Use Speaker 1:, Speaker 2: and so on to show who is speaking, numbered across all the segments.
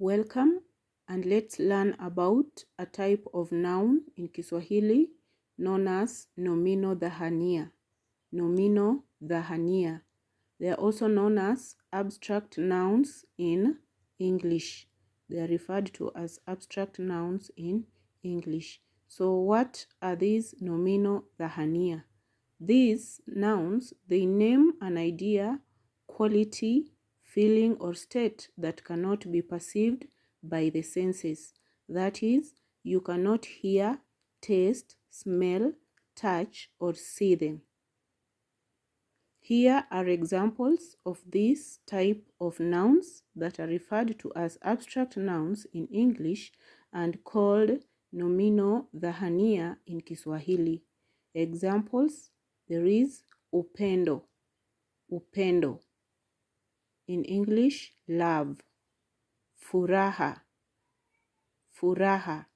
Speaker 1: Welcome, and let's learn about a type of noun in Kiswahili known as nomino dhahania. Nomino dhahania. They are also known as abstract nouns in English. They are referred to as abstract nouns in English. So what are these nomino dhahania? These nouns, they name an idea, quality, feeling or state that cannot be perceived by the senses. That is, you cannot hear, taste, smell, touch or see them. Here are examples of this type of nouns that are referred to as abstract nouns in English and called nomino dhahania in Kiswahili. Examples: there is upendo, upendo. In English, love. Furaha, furaha,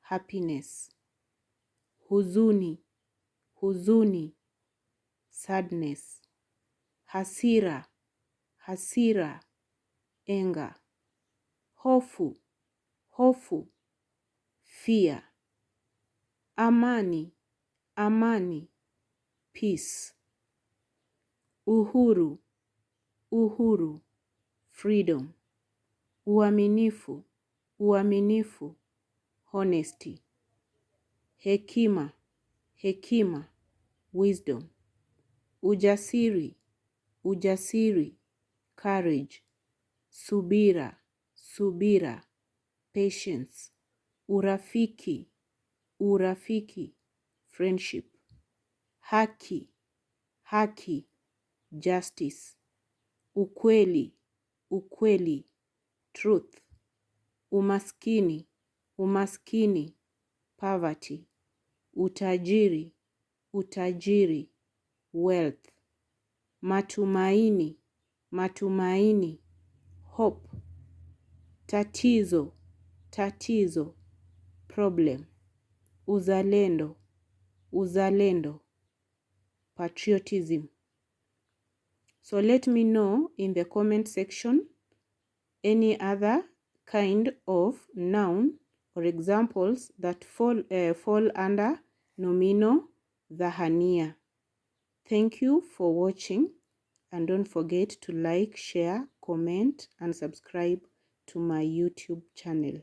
Speaker 1: happiness. Huzuni, huzuni, sadness. Hasira, hasira, anger. Hofu, hofu, fear. Amani, amani, peace. Uhuru, uhuru, freedom. Uaminifu, uaminifu, honesty. Hekima, hekima, wisdom. Ujasiri, ujasiri, courage. Subira, subira, patience. Urafiki, urafiki, friendship. Haki, haki, justice. Ukweli, ukweli, truth. Umaskini, umaskini, poverty. Utajiri, utajiri, wealth. Matumaini, matumaini, hope. Tatizo, tatizo, problem. Uzalendo, uzalendo, patriotism. So let me know in the comment section any other kind of noun or examples that fall under nomino dhahania. Thank you for watching, and don't forget to like, share, comment and subscribe to my YouTube channel.